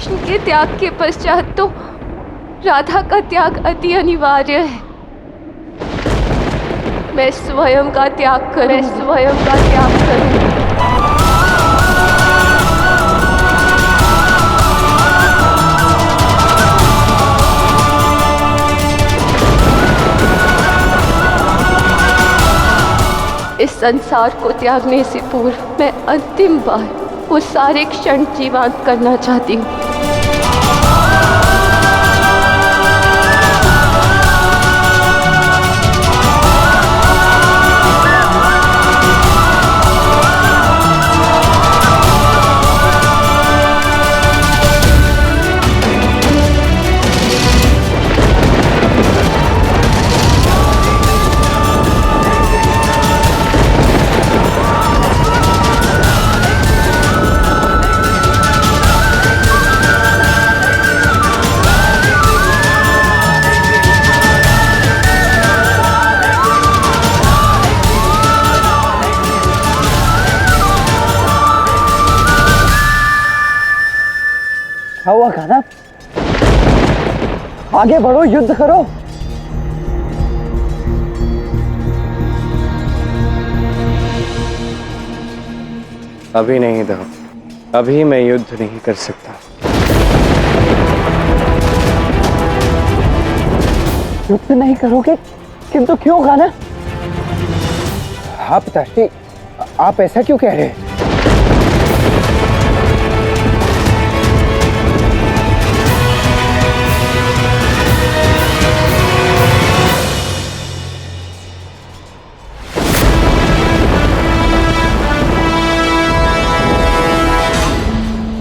कृष्ण के त्याग के पश्चात तो राधा का त्याग अति अनिवार्य है। मैं स्वयं का त्याग करूं। इस संसार को त्यागने से पूर्व मैं अंतिम बार वो सारे क्षण जीवंत करना चाहती हूँ। क्या हुआ खाना? आगे बढ़ो, युद्ध करो। अभी नहीं दो, अभी मैं युद्ध नहीं कर सकता। युद्ध नहीं करोगे? किंतु क्यों खाना? हाँ पिताश्री, आप ऐसा क्यों कह रहे हैं?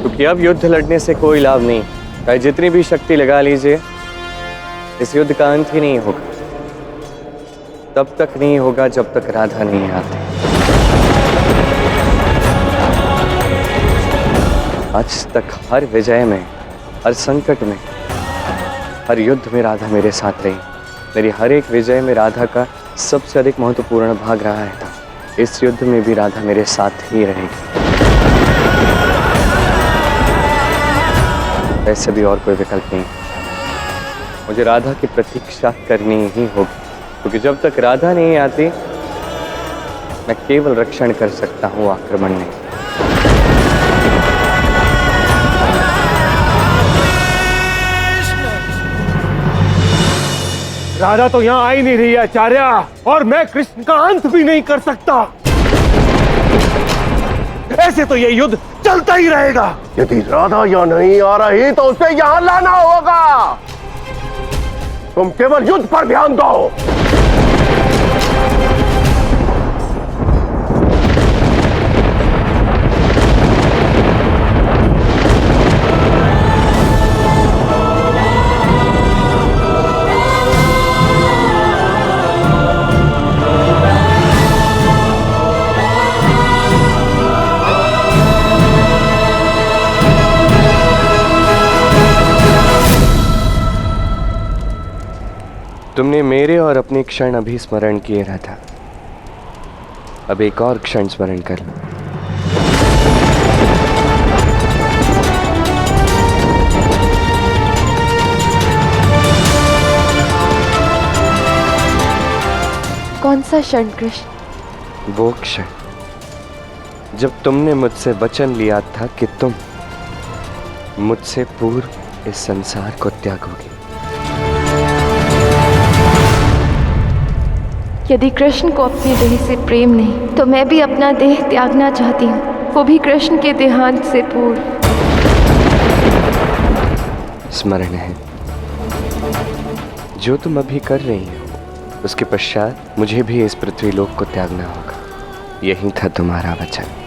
क्योंकि अब युद्ध लड़ने से कोई लाभ नहीं, चाहे जितनी भी शक्ति लगा लीजिए, इस युद्ध का अंत ही नहीं होगा। तब तक नहीं होगा जब तक राधा नहीं आती। आज तक हर विजय में, हर संकट में, हर युद्ध में राधा मेरे साथ रही। मेरी हर एक विजय में राधा का सबसे अधिक महत्वपूर्ण भाग रहा है। इस युद्ध में भी राधा मेरे साथ ही रहेगी। वैसे भी और कोई विकल्प नहीं, मुझे राधा की प्रतीक्षा करनी ही होगी, क्योंकि जब तक राधा नहीं आती मैं केवल रक्षण कर सकता हूँ, आक्रमण नहीं। राधा तो यहाँ आ ही नहीं रही है आचार्य, और मैं कृष्ण का अंत भी नहीं कर सकता। ऐसे तो ये युद्ध चलता ही रहेगा। यदि राधा यहाँ नहीं आ रही तो उसे यहाँ लाना होगा। तुम केवल युद्ध पर ध्यान दो। तुमने मेरे और अपने क्षण अभी स्मरण किए राधा, अब एक और क्षण स्मरण कर लो। कौन सा क्षण कृष्ण? वो क्षण जब तुमने मुझसे वचन लिया था कि तुम मुझसे पूर्व इस संसार को त्यागोगे। यदि कृष्ण को अपनी देह से प्रेम नहीं, तो मैं भी अपना देह त्यागना चाहती हूँ, वो भी कृष्ण के देहांत से पूर्व। स्मरण है, जो तुम अभी कर रही हो उसके पश्चात मुझे भी इस पृथ्वी लोक को त्यागना होगा। यही था तुम्हारा वचन।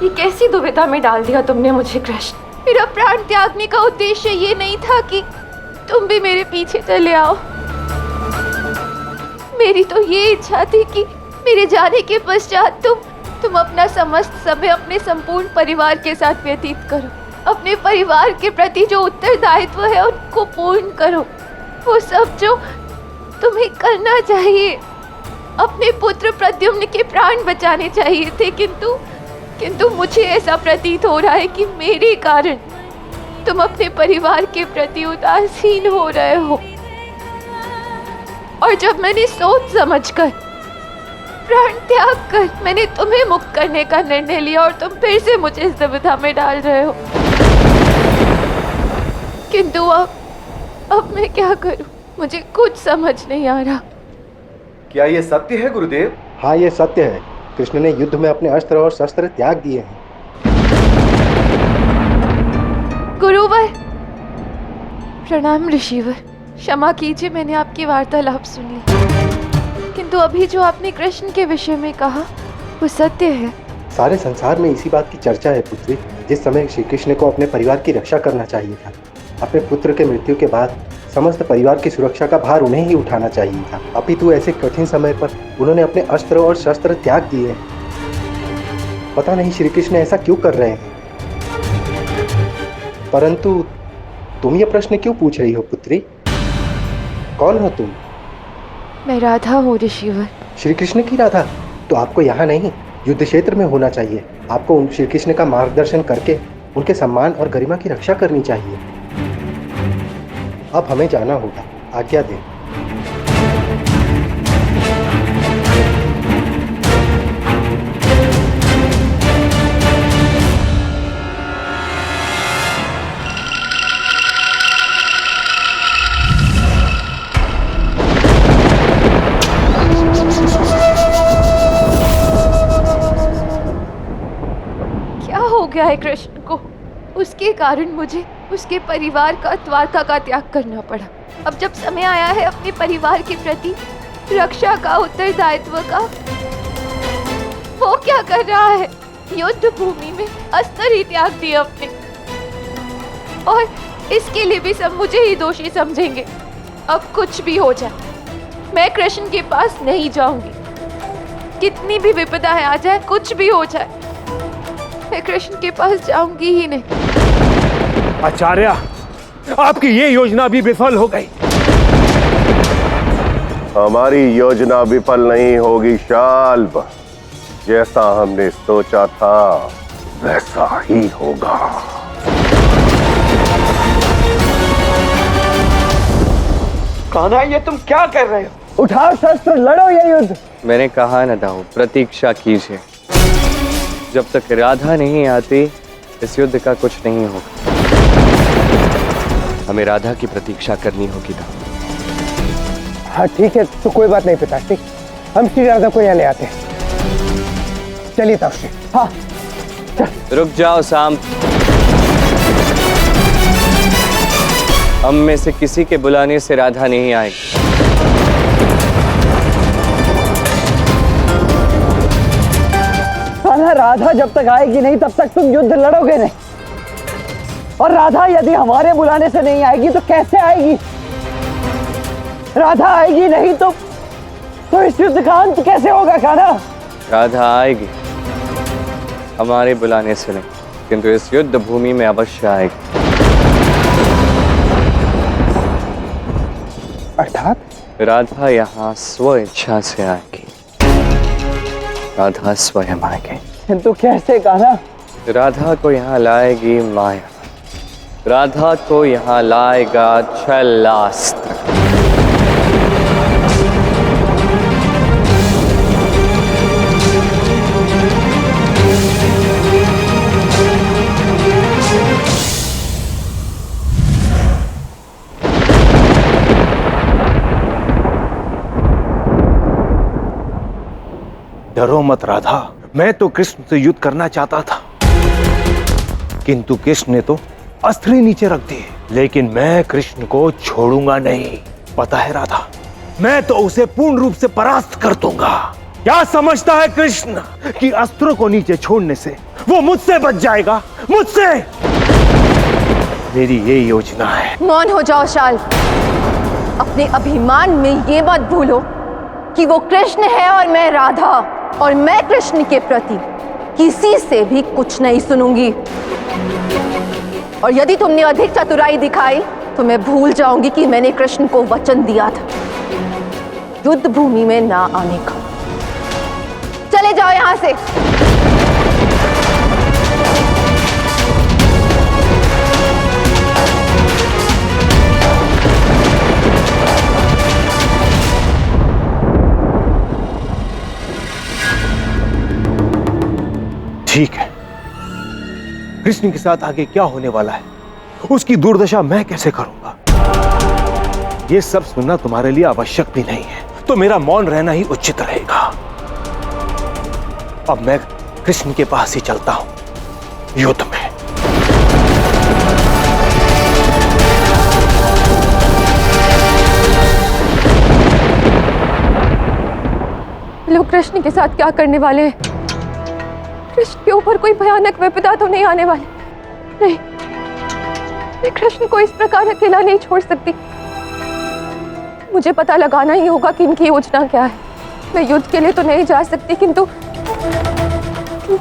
ये कैसी दुविधा में डाल दिया तुमने मुझे कृष्ण। मेरा प्राण त्यागने का उद्देश्य ये नहीं था कि तुम भी मेरे पीछे चले आओ। मेरी तो ये इच्छा थी कि मेरे जाने के पश्चात तुम अपना समस्त समय अपने संपूर्ण परिवार के साथ व्यतीत करो। अपने परिवार के प्रति जो उत्तरदायित्व है उनको पूर्ण करो। वो सब जो तुम्हें करना चाहिए। अपने पुत्र प्रद्युम्न के प्राण बचाने चाहिए थे, किंतु मुझे ऐसा प्रतीत हो रहा है कि मेरे कारण तुम अपने परिवार के प्रति उदासीन हो रहे हो। और जब मैंने सोच समझकर प्राण त्याग कर मैंने तुम्हें मुक्त करने का निर्णय लिया और तुम फिर से मुझे इस दुविधा में डाल रहे हो। किंतु अब मैं क्या करूं? मुझे कुछ समझ नहीं आ रहा। क्या ये सत्य है गुरुदेव? हाँ, ये सत्य है। कृष्ण ने युद्ध में अपने अस्त्र और शस्त्र त्याग दिए हैं। गुरुवर, प्रणाम ऋषिवर। क्षमा कीजिए, मैंने आपकी वार्तालाप सुन ली, किंतु अभी जो आपने कृष्ण के विषय में कहा वो सत्य है। सारे संसार में इसी बात की चर्चा है पुत्री। जिस समय श्री कृष्ण को अपने परिवार की रक्षा करना चाहिए था, अपने पुत्र के मृत्यु के बाद समस्त परिवार की सुरक्षा का भार उन्हें ही उठाना चाहिए था। अपितु ऐसे कठिन समय पर उन्होंने अपने अस्त्र और शस्त्र त्याग दिए। पता नहीं श्री कृष्ण ऐसा क्यों कर रहे हैं। परंतु तुम ये प्रश्न क्यों पूछ रही हो पुत्री? कौन हो तुम? मैं राधा हूँ ऋषिवर। श्री कृष्ण की राधा? तो आपको यहाँ नहीं, युद्ध क्षेत्र में होना चाहिए। आपको उन श्री कृष्ण का मार्गदर्शन करके उनके सम्मान और गरिमा की रक्षा करनी चाहिए। अब हमें जाना होगा, आज्ञा दें। क्या हो गया है कृष्ण को? उसके कारण मुझे उसके परिवार का द्वारका का त्याग करना पड़ा। अब जब समय आया है अपने परिवार के प्रति रक्षा का, उत्तरदायित्व का, वो क्या कर रहा है? युद्ध भूमि में अस्त्र ही त्याग दिए अपने, और इसके लिए भी सब मुझे ही दोषी समझेंगे। अब कुछ भी हो जाए, मैं कृष्ण के पास नहीं जाऊंगी। कितनी भी विपदाएं आ जाए, कुछ भी हो जाए, मैं कृष्ण के पास जाऊंगी ही नहीं। आचार्य, आपकी ये योजना भी विफल हो गई। हमारी योजना विफल नहीं होगी शाल्व। जैसा हमने सोचा था वैसा ही होगा। कान्हा, ये तुम क्या कर रहे हो? उठाओ शस्त्र, लड़ो ये युद्ध। मैंने कहा न दाऊ, प्रतीक्षा कीजिए। जब तक राधा नहीं आती इस युद्ध का कुछ नहीं होगा। हमें राधा की प्रतीक्षा करनी होगी दाऊ। हाँ ठीक है, तो कोई बात नहीं पिताश्री, हम श्री राधा को यहाँ ले आते हैं। चलिए ताश्री। हाँ चल। रुक जाओ शाम। हम में से किसी के बुलाने से राधा नहीं आएगी। राधा जब तक आएगी नहीं तब तक तुम युद्ध लड़ोगे नहीं। और राधा यदि हमारे बुलाने से नहीं आएगी तो कैसे आएगी? राधा आएगी नहीं तो इस युद्ध का अंत कैसे होगा कान्हा? राधा आएगी, हमारे बुलाने से नहीं, किंतु इस युद्ध भूमि में अवश्य आएगी। अर्थात? राधा यहाँ स्व इच्छा से आएगी। राधा स्वयं आएगी। किंतु कैसे कान्हा? राधा को यहाँ लाएगी माया। राधा को यहाँ लाएगा छलास्त्र। डरो मत राधा, मैं तो कृष्ण से युद्ध करना चाहता था, किंतु कृष्ण ने तो अस्त्र ही नीचे रख दिए। लेकिन मैं कृष्ण को छोड़ूंगा नहीं। पता है राधा, मैं तो उसे पूर्ण रूप से परास्त कर दूंगा। क्या समझता है कृष्ण कि अस्त्रों को नीचे छोड़ने से वो मुझसे बच जाएगा? मुझसे? मेरी ये योजना है। मौन हो जाओ शाल। अपने अभिमान में ये मत भूलो कि वो कृष्ण है और मैं राधा, और मैं कृष्ण के प्रति किसी से भी कुछ नहीं सुनूंगी। और यदि तुमने अधिक चतुराई दिखाई तो मैं भूल जाऊंगी कि मैंने कृष्ण को वचन दिया था युद्ध भूमि में ना आने का। चले जाओ यहां से। ठीक है, कृष्ण के साथ आगे क्या होने वाला है उसकी दुर्दशा मैं कैसे करूंगा, यह सब सुनना तुम्हारे लिए आवश्यक भी नहीं है, तो मेरा मौन रहना ही उचित रहेगा। अब मैं कृष्ण के पास ही चलता हूं युद्ध में। लोग कृष्ण के साथ क्या करने वाले हैं? कृष्ण के ऊपर कोई भयानक विपदा तो नहीं आने वाली? नहीं, मैं कृष्ण को इस प्रकार अकेला नहीं छोड़ सकती। मुझे पता लगाना ही होगा कि इनकी योजना क्या है। मैं युद्ध के लिए तो नहीं जा सकती, किंतु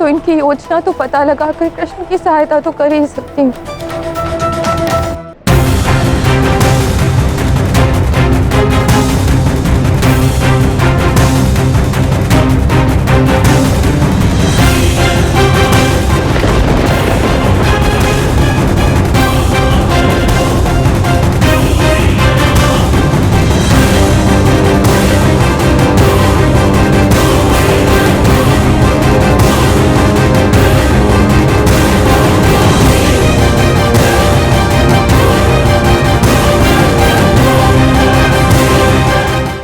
इनकी योजना तो पता लगाकर कृष्ण की सहायता तो कर ही सकती हूँ।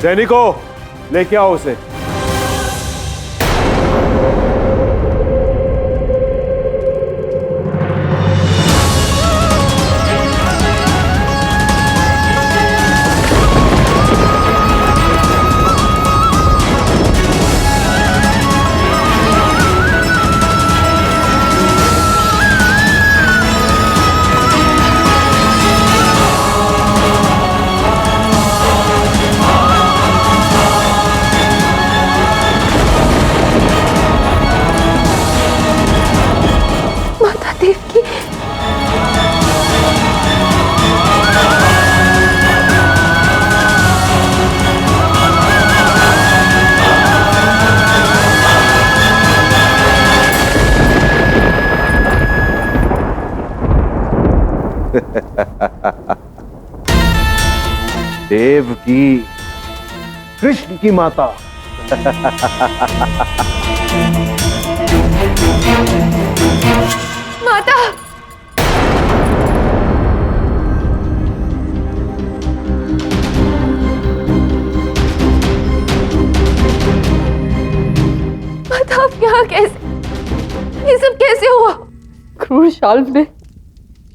सैनिकों, लेके आओ उसे। देव की, कृष्ण की माता। माता, माता आप यहाँ कैसे? ये सब कैसे हुआ? क्रूर शाल्व ने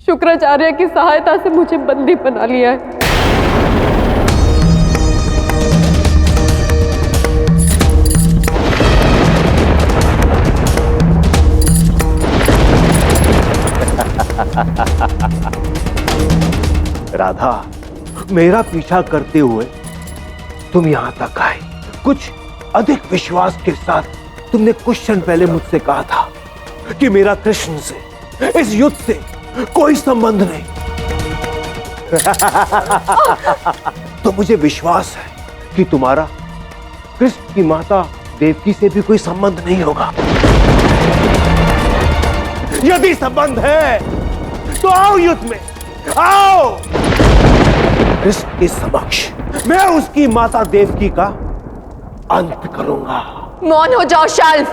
शुक्राचार्य की सहायता से मुझे बंदी बना लिया है। राधा, मेरा पीछा करते हुए तुम यहां तक आए। कुछ अधिक विश्वास के साथ तुमने कुछ क्षण पहले मुझसे कहा था कि मेरा कृष्ण से, इस युद्ध से कोई संबंध नहीं। तो मुझे विश्वास है कि तुम्हारा कृष्ण की माता देवकी से भी कोई संबंध नहीं होगा। यदि संबंध है तो आओ युद्ध में, आओ। कृष्ण के समक्ष मैं उसकी माता देवकी का अंत करूंगा। मौन हो जाओ शाल्व।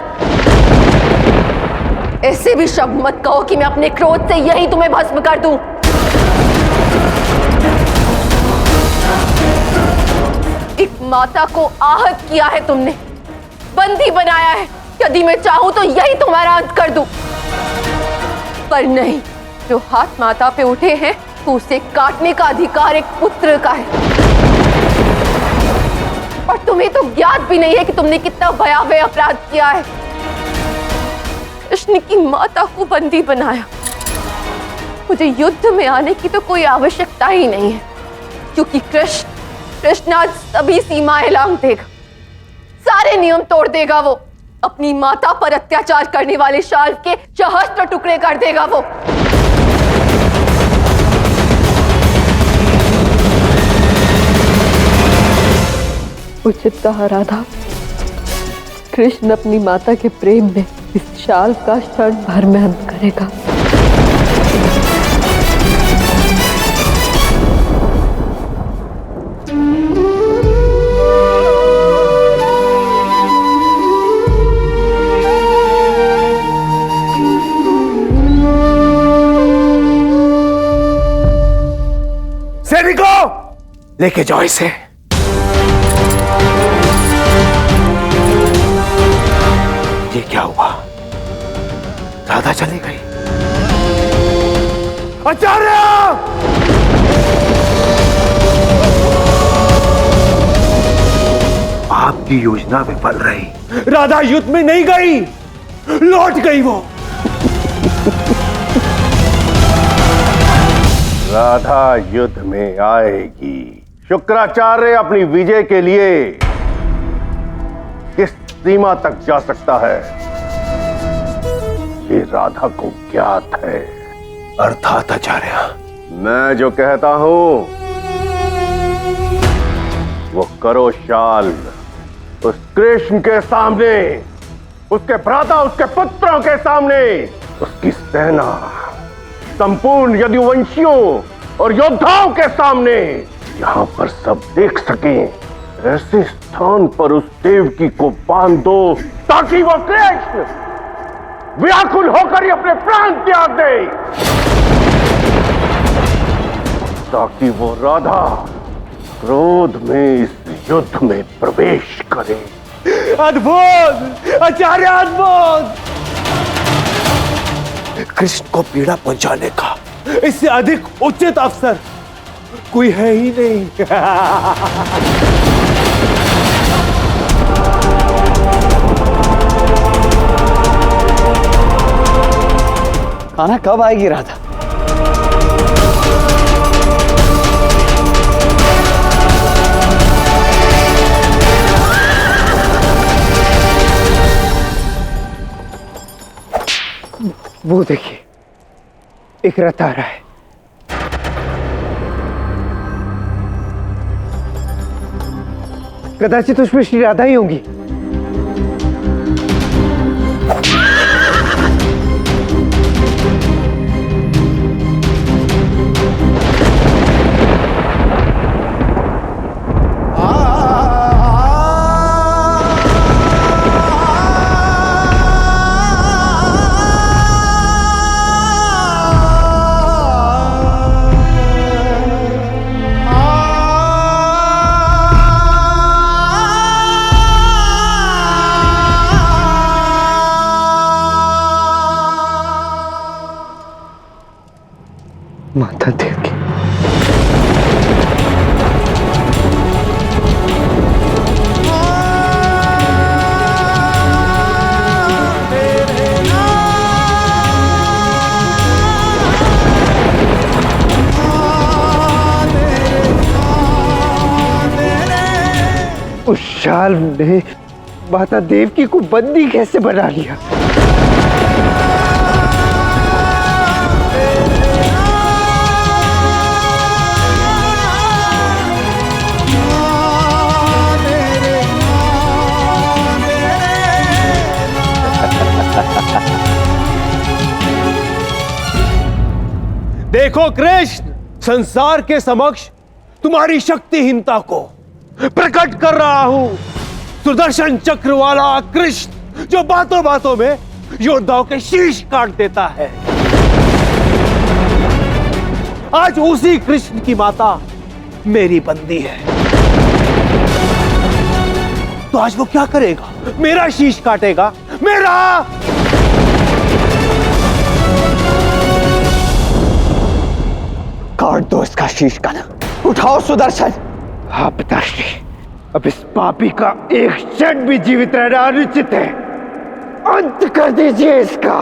ऐसे भी शब्द मत कहो कि मैं अपने क्रोध से यही तुम्हें भस्म कर दूं। एक माता को आहत किया है तुमने, बंदी बनाया है। यदि मैं चाहूं तो यही तुम्हारा अंत कर दूं, पर नहीं। जो हाथ माता पे उठे हैं तो उसे काटने का अधिकार एक पुत्र का है। और तुम्हें तो ज्ञात भी नहीं है कि तुमने कितना भयावह अपराध किया है। कृष्ण की माता को बंदी बनाया। मुझे युद्ध में आने की तो कोई आवश्यकता ही नहीं है, क्योंकि कृष्ण आज सभी सीमाएं लांघ देगा, सारे नियम तोड़ देगा। वो अपनी माता पर अत्याचार करने वाले शाल्व के सहस्त्र टुकड़े कर देगा वो। उचित कहा राधा। कृष्ण अपनी माता के प्रेम में इस शाल्व का क्षण भर में अंत करेगा। सैनिकों, लेके जाओ इसे। ये क्या हुआ? राधा चली गई। आचार्य! आपकी योजना विफल रही। राधा युद्ध में नहीं गई, लौट गई वो। राधा युद्ध में आएगी। शुक्राचार्य अपनी विजय के लिए किस सीमा तक जा सकता है, ये राधा को ज्ञात है। अर्थात आचार्य, मैं जो कहता हूं वो करो शाल। उस कृष्ण के सामने, उसके भ्राता, उसके पुत्रों के सामने, उसकी सेना, संपूर्ण यदुवंशियों और योद्धाओं के सामने, यहां पर सब देख सकें। ऐसे स्थान पर उस देवकी को बांध दो ताकि वो कृष्ण व्याकुल होकर ही अपने प्राण त्याग दे, ताकि वो राधा क्रोध में इस युद्ध में प्रवेश करे। अद्भुत आचार्य, अद्भुत। कृष्ण को पीड़ा पहुंचाने का इससे अधिक उचित अवसर कोई है ही नहीं। खाना कब आएगी राधा? वो देखिए, एक रथ आ रहा है। कदाचित उसमें श्री राधा ही होंगी। माता देवकी, उस शाल ने माता देवकी को बंदी कैसे बना लिया? देखो कृष्ण, संसार के समक्ष तुम्हारी शक्तिहीनता को प्रकट कर रहा हूं। सुदर्शन चक्र वाला कृष्ण जो बातों बातों में योद्धाओं के शीश काट देता है, आज उसी कृष्ण की माता मेरी बंदी है। तो आज वो क्या करेगा? मेरा शीश काटेगा, मेरा। काट दो इसका शीश का ना। उठाओ सुदर्शन। हाँ पिताश्री, अब इस पापी का एक क्षण भी जीवित रहना अनुचित है। अंत कर दीजिए इसका।